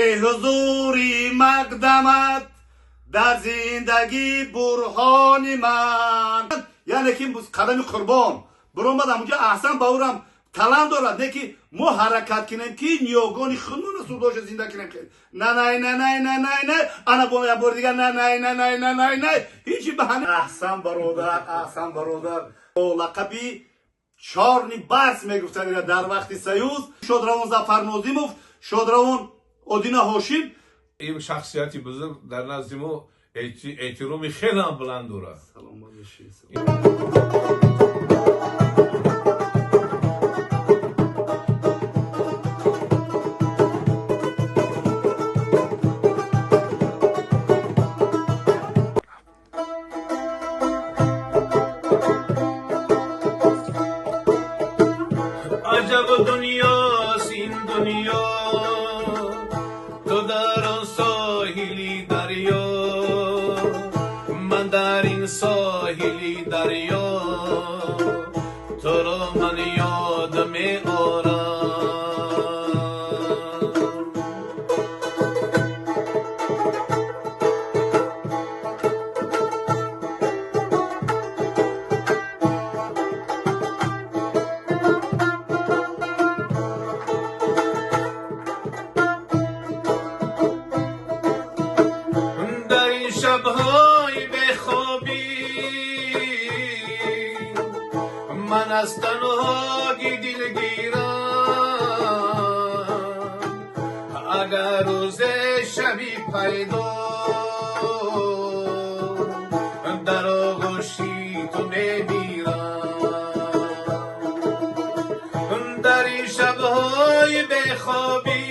حضوری مقدمت در زندگی برهان من. یعنی که قدم قربان برام اونجا احسن باورم талант дорад не ки мо ҳаракат кинем ки ниёгони худмон судоша зинда кинем. ана бор дигар ҳичи баҳане. аҳсан бародар бо лақаби чорни барс мегуфтанд дар вақти саюз. шодравон зафарнозимов, шодравон одина ҳошим. ин шахсияти бузург дар назди мо эҳтироми хеле буланд дорад. салом алейкум. عجب دنیاست این دنیا، تو در آن ساحلی دریا، من در این ساحلی دریا، تو را من یاد می آرم. شب‌های بخوابی من از تنهایی دلگیرم، اگر روز شبی پیدا در آغوشی تو میمیرم. در این شب‌های بخوابی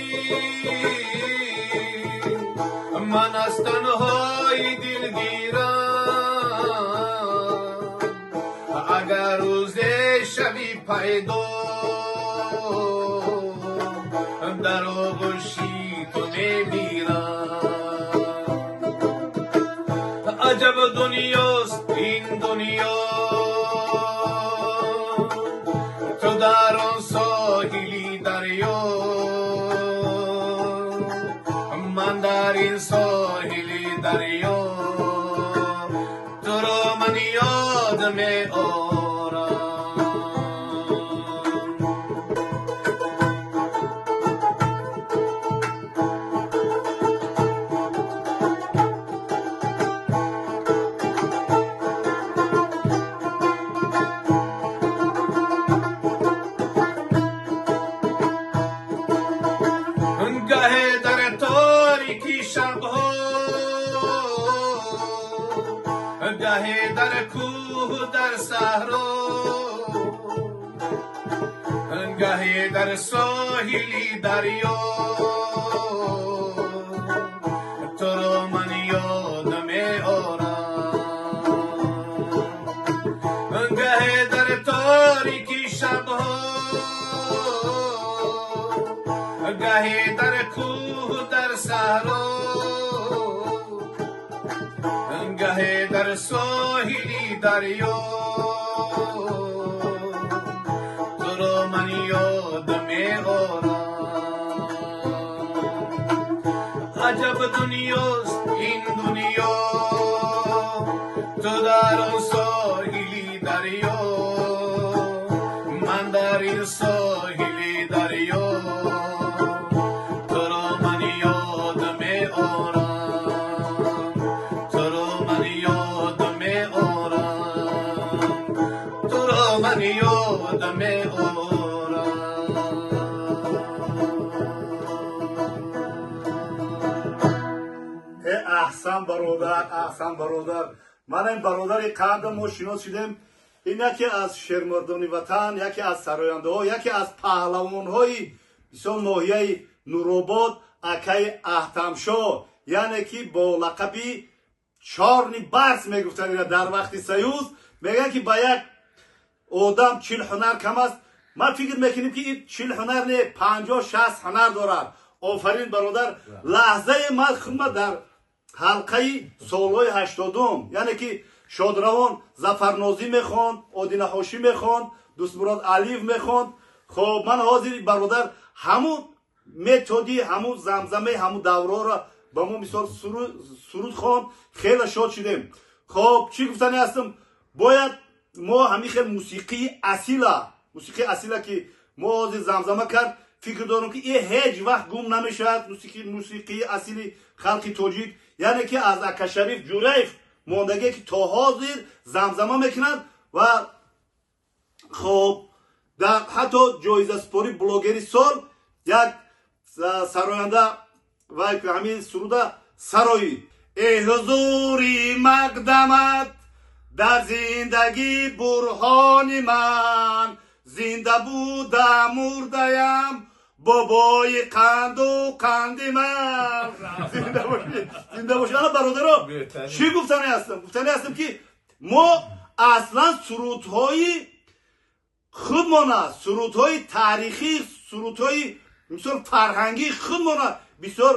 من از تنهایی دلگیرم، اگر روز شبی پیدا در آغوشی تو میمیرم. عجب دنیاست این دنیا، تو در آن ساحلی دریا، من در این ساحلی دریا، تو را من یاد می آرم. گه در تاریکی شبها، گه در کوه در صحرا، گه در ساحلی دریا، تو را من یاد می آرم. گه در تاریکی شبها، گه در کوه در صحرا، گه در ساحلی دریا، تو را من یاد می آرم. عجب دنیاست این دنیا، تو در آن ساحلی دریا، من در این ساحلی دریا، من یاد می آرم. احسن برادر. من این برادر قدم ما شناس شدیم. این یکی از شیرمردان وطن، یکی از سراینده ها، یکی از پهلوان های بسیار ناحیه نورآباد، اکای احتمشاه، یعنی که با لقبی چارنی برس میگفتن در وقت سیوز. میگن که با یک آدم 40 هنر کم است. ما فکر میکنیم که این 40 هنر نه 50-60 هنر دارد. آفرین برادر. لحظه من خدمت در حلقه سالهای 80 یعنی که شادروان ظفرنازی میخواند، آدینه هاشمی میخواند، دوست مراد علیف میخواند. خب من حاضر برادر همون методи ҳамун замзамаи ҳамун даврора ба мо мисол суруд хонд хеле шод шудем. хоб чӣ гуфтани ҳастам, бояд мо ҳамин хел мусиқи асила ки мо ҳозир замзама кард, фикр дорам ки ин ҳеҷ вақт гум намешавад. мусиқии асили халқи тоҷик, яъне ки аз Акашариф Ҷураев мондагие ки то ҳозир замзама мекунанд ва хоб дар ҳатто ҷоизаспори блогери сол як сароянда ва ҳамин суруда сароӣ эй ҳузури мақдамат дар зиндагӣ бурҳони ман зинда будам мурдаям бобои қанду қанди ман. зинда бошӣ. ана бародаро чӣ гуфтане ҳастам ки мо аслан сурудҳои худмона, сурудҳои таърихӣ, сурудҳои мисол фарҳангӣ худмона бисёр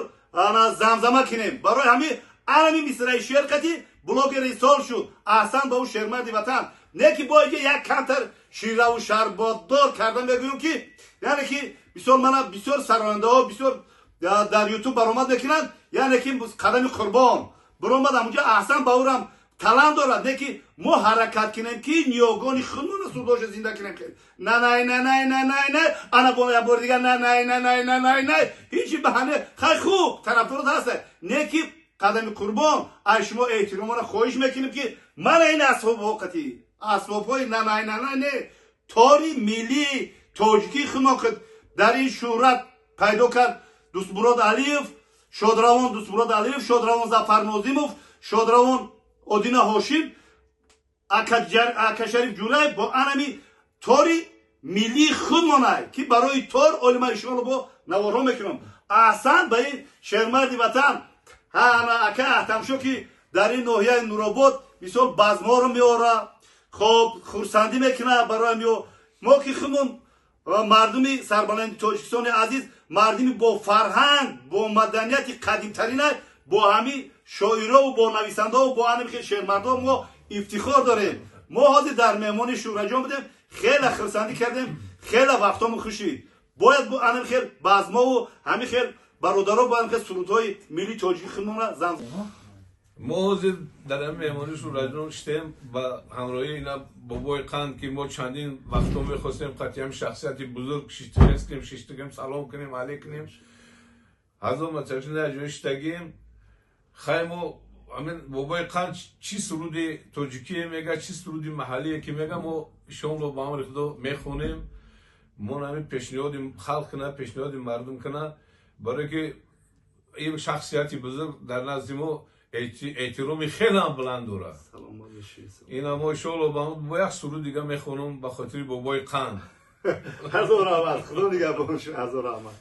замзама кунем. барои ҳамин мисраи шеър қати блогери сол шуд. аҳсан ба ӯ шермарди ватан. не ки боига як камтар шираву шарботдор карда мегӯем ки яъне ки мисол мана бисёр сарояндаҳо бисёр дар ютуб баромад мекунанд, яъне ки қадами қурбон баромад ҳамунҷа аҳсан ба ӯрам талант дорад. не ки мо ҳаракат кунем ки ниёгони худмона сурдоша зинда кунем. най ана бори дигар най ҳичи баҳане хай хуб тарафдорот ҳаста. не ки қадами қурбон ай шумо эҳтиромона хоҳиш мекунем ки мана ин асбобҳоқати асбобҳои не тори миллии тоҷикии худмон дар ин шӯҳрат пайдо кард дӯстмурод алиев, шодравон зафар нозимов, шодравон одина ҳошим, Акашариф Ҷураев бо анами тори миллии худмонай ки барои тор олимаи шумо бо наворҳо мекунам. аҳсан ба ин шермарди ватан ана ака аҳтамшо ки дар ин ноҳияи Нуробод мисол базмҳоро меора, хоб хурсандӣ мекуна барои мо ки худмон мардуми сарбаланди Тоҷикистони азиз, мардуми бо фарҳанг, бо маданияти қадимтаринай, бо ҳамин шоирову бо нависандаҳо, бо ҳамин шермардо мо ифтихор дорем. мо ҳозир дар меҳмони Шӯраҷон будем, хеле хурсандӣ кардем, хеле вақтҳомон хушид. бояд бо ҳамин хел базмову ҳамин хел бародаро бо ҳамин хел сурудҳои миллии тоҷикӣ худмона зам. мо ҳозир дар ин меҳмони Шӯраҷон штем ба ҳамроҳии ина бобои қанд ки мо чандин вақтҳо мехостем қатъиям шахсияти бузург шиштагим салом кунем алей кунем ҳазо маташина ҷои штагим хай мо ҳамин бобои қанд чӣ суруди тоҷикие мега, чӣ суруди маҳаллие ки мега, мо ишонро ба амри худо мехонем. мо ҳамин пешниҳоди халқ кина, пешниҳоди мардум кина, барое ки ин шахсияти бузург дар назди мо эҳтироми хеле буланд дорад. ина мо иншоалло бо як суруд дига мехонам ба хотири бобои қанд. ҳазор раҳмат. худо нигаҳбон шумо. ҳазор раҳмат.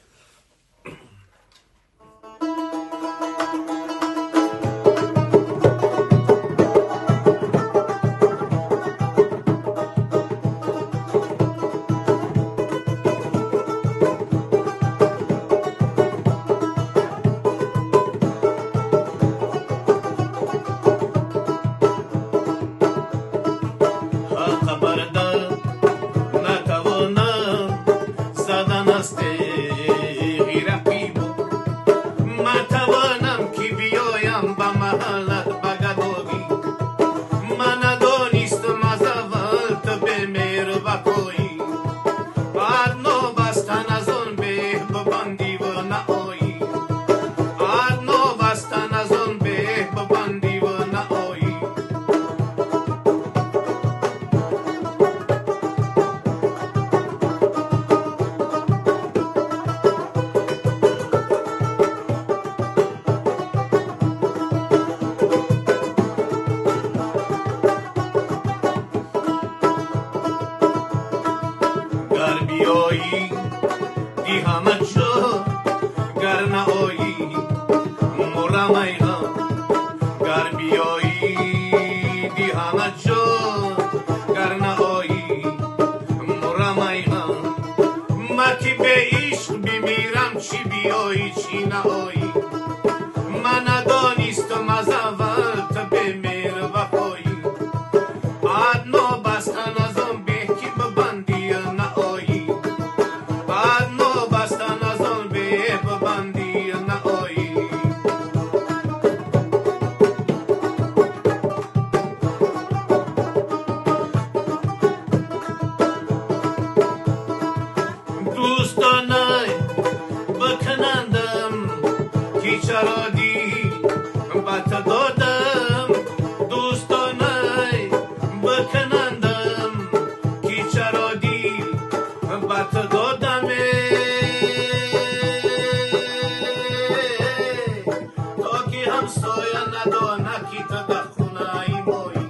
همسایه ندانه کی تو در خونه‌ای مایی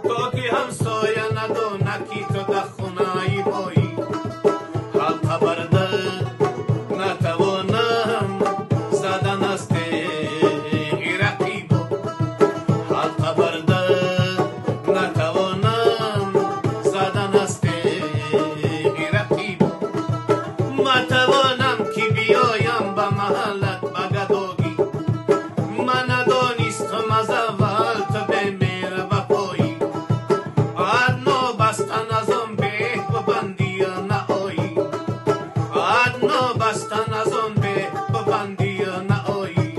تو که همسایه ندانه کی تو در خونه‌ای مایی حق برده نتوانم زدن است رقیب حق برده نتوانم زدن است رقیب نتوانم که بیایم به محلت بگداگی من ندانستم از اول تو بمیره وفایی ادنا بستن از آن به ببندی نهایی ادنا بستن از آن به ببندی نهایی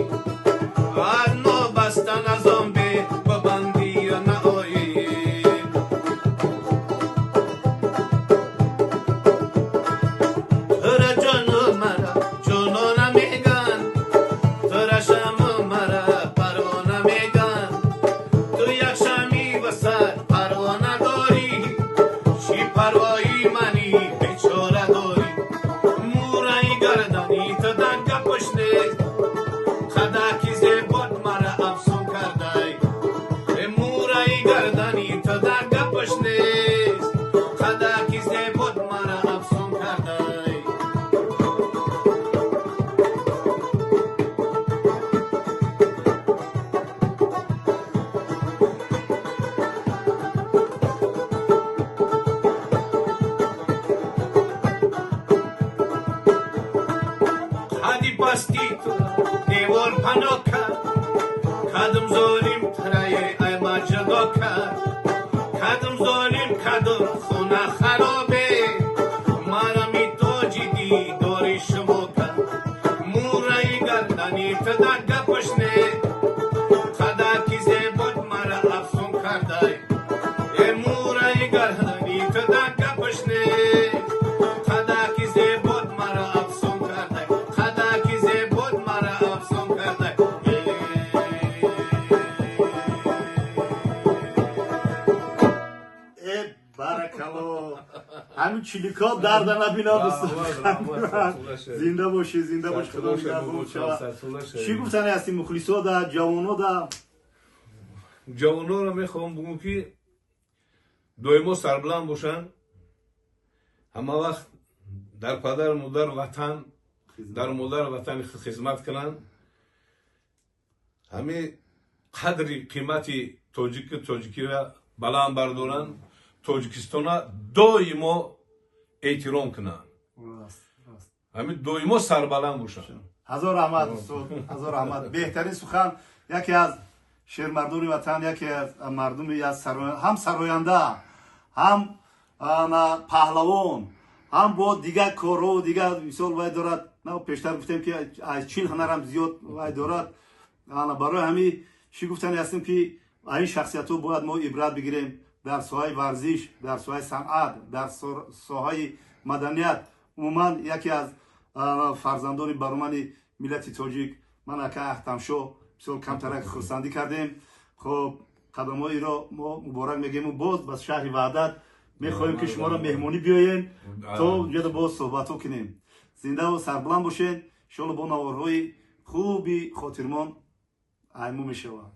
ادنا بستن از آن به ببندی نهایی تر جان مرا جانانه میگن تر شم مرا پروانه میگن تو یک شمی وسط پروانه داری چی پروایی منی بیچاره داری مورای گردنی تو دنگ پشنه خداکی زیبات مرا افسون کردای مورای گردنی تو دنگ پشنه خداکی زیبات مرا افسون کردای خدی پستی تو دیوار پناه کرد کدم ظالم ترای ایما جدا کرد کدم ظالم کدم خونه خرابه مرا می توجیدی داری شما کرد مورای گردنی تو دنگ پشنه خدا کی زیباد مرا افسون کرده مورای گردنی تو دنگ پشنه خدا کی زیباد مرا افسون کرده خدا کی زیباد مرا افسون کرده بارکالله همین چلیکا درد نبینا زنده باشی زنده باش خدا نگهدار شما چی گفتن هستی مخلصا دا جوانو دا جوانو رو میخوام بگم که دویمو سربلند باشن همه وقت در پدر مادر وطن در مادر وطن خدمت کنن همه قدری قیمتی تاجیکی را بلند بردارن توجیکستان دویمو احترام کنن همه دویمو سربلند باشن هزار رحمت استاد هزار رحمت بهترین سخن یکی از شهرمردان وطن یکی از مردم هم سراینده هم پهلوان هم با دیگر کارو دیگر مثال وای دارد نه پیشتر گفتیم که از 40 هنر هم زیاد وای دارد برای همین چی گفتن هستیم که این شخصیت ها باید ما عبرت بگیریم در ساحه ورزش در ساحه صنعت در ساحه مدنیت عموما یکی از فرزندان برمن ملت تاجیک من اکا احتمشو بسیار کمترک خرسندی کردیم خب قدمایی را ما مبارک میگیم و باز بس شهر وحدت میخواهیم که شما را مهمانی بیاین تا اونجا باز صحبت کنیم زنده و سربلند باشین انشاءالله با نوارهای خوبی خاطرمان ایمو میشود